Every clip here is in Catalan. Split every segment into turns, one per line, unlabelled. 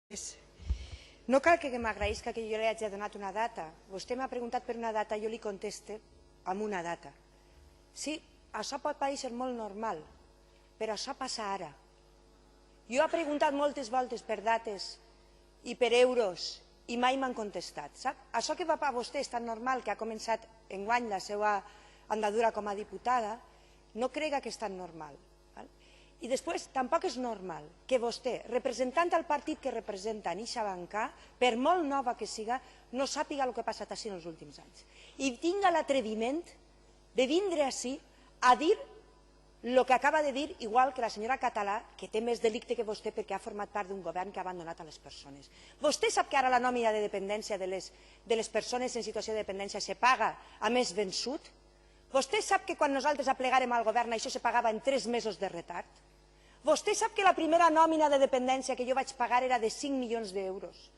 No cal que m'agraïsca que jo li hagi donat una data. Vostè m'ha preguntat per una data, jo li conteste amb una data. Sí, això pot parecer molt normal, però això passa ara. Jo he preguntat moltes voltes per dates i per euros i mai m'han contestat. Sap? Això que va per vostè és tan normal, que ha començat enguany la seva andadura com a diputada, no crega que és tan normal. I després, tampoc és normal que vostè, representant el partit que representa en eixa banca, per molt nova que siga, no sàpiga el que ha passat així en els últims anys. I tinga l'atreviment de vindre ací a dir el que acaba de dir, igual que la senyora Català, que té més delicte que vostè perquè ha format part d'un govern que ha abandonat a les persones. Vostè sap que ara la nòmina de dependència de les persones en situació de dependència se paga a mes vençut? Vostè sap que quan nosaltres aplegàrem al govern això se pagava en 3 mesos de retard? Vostè sap que la primera nòmina de dependència que jo vaig pagar era de 5 milions d'euros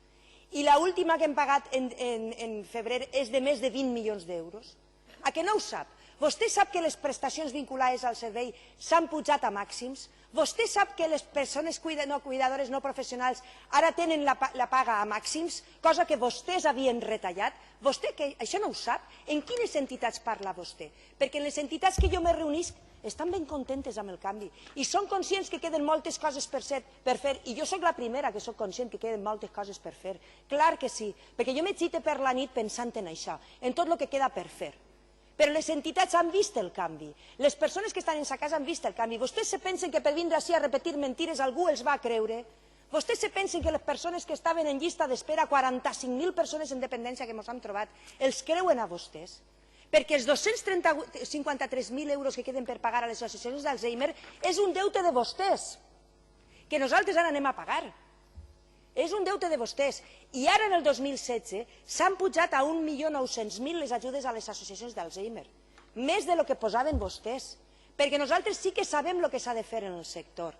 i l'última que hem pagat en febrer és de més de 20 milions d'euros? A què no ho sap? Vostè sap que les prestacions vinculades al servei s'han pujat a màxims? Vostè sap que les persones cuidadores no professionals ara tenen la paga a màxims, cosa que vostès havien retallat? Vostè que això no ho sap? En quines entitats parla vostè? Perquè en les entitats que jo me reunisc estan ben contentes amb el canvi i són conscients que queden moltes coses per fer, i jo soc la primera que soc conscient que queden moltes coses per fer. Clar que sí, perquè jo m'excite per la nit pensant en això, en tot el que queda per fer. Però les entitats han vist el canvi, les persones que estan en sa casa han vist el canvi. Vostès se pensen que per vindre ací a repetir mentires algú els va creure? Vostès se pensen que les persones que estaven en llista d'espera, 45.000 persones en dependència que ens hem trobat, els creuen a vostès? Perquè els 253.000 euros que queden per pagar a les associacions d'Alzheimer és un deute de vostès, que nosaltres ara anem a pagar. És un deute de vostès. I ara, en el 2016, s'han pujat a 1.900.000 les ajudes a les associacions d'Alzheimer. Més del que posaven vostès. Perquè nosaltres sí que sabem el que s'ha de fer en el sector.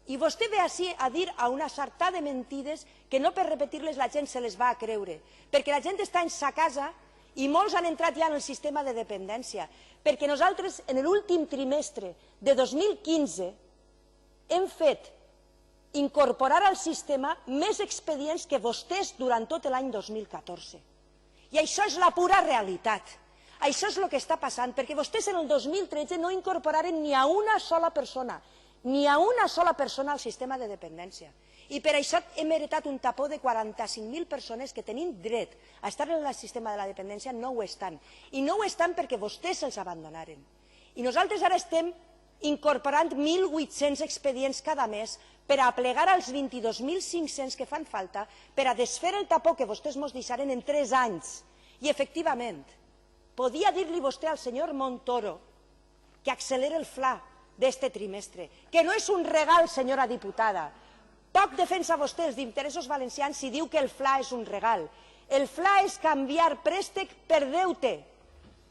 I vostè ve ací a dir a una sartà de mentides que no per repetir-les la gent se les va a creure. Perquè la gent està en sa casa i molts han entrat ja en el sistema de dependència. Perquè nosaltres, en l'últim trimestre de 2015, hem fet incorporar al sistema més expedients que vostès durant tot l'any 2014. I això és la pura realitat. Això és el que està passant, perquè vostès en el 2013 no incorporaren ni a una sola persona, al sistema de dependència. I per això hem heretat un tapó de 45.000 persones que tenint dret a estar en el sistema de la dependència no ho estan. I no ho estan perquè vostès se'ls abandonaren. I nosaltres ara estem incorporant 1.800 expedients cada mes per a aplegar els 22.500 que fan falta per a desfer el tapó que vostès ens deixaren en 3 anys. I, efectivament, podia dir-li vostè al senyor Montoro que accelera el FLA d'este trimestre, que no és un regal, senyora diputada. Poc defensa vostè els interessos valencians si diu que el FLA és un regal. El FLA és canviar préstec per deute.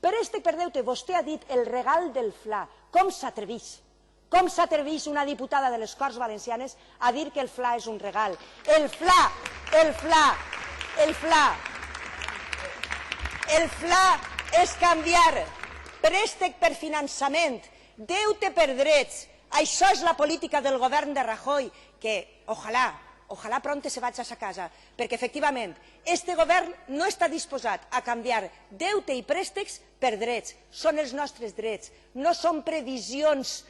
Préstec per deute. Vostè ha dit el regal del FLA. Com s'atreveix? Com s'atreveix una diputada de les Corts Valencianes a dir que el FLA és un regal? El FLA és canviar préstec per finançament, deute per drets. Això és la política del govern de Rajoy, que, ojalà pronto se vaig a sa casa, perquè efectivament este govern no està disposat a canviar deute i préstecs per drets. Són els nostres drets, no són previsions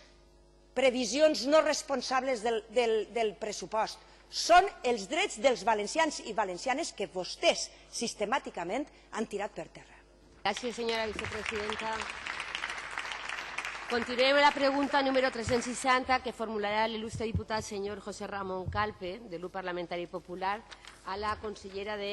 no responsables del pressupost. Són els drets dels valencians i valencianes que vostès sistemàticament han tirat per terra.
Gràcies, senyora vicepresidenta. Continuem la pregunta número 360 que formulará el ilustre diputat señor José Ramón Calpe, del Grup Parlamentari Popular, a la consellera de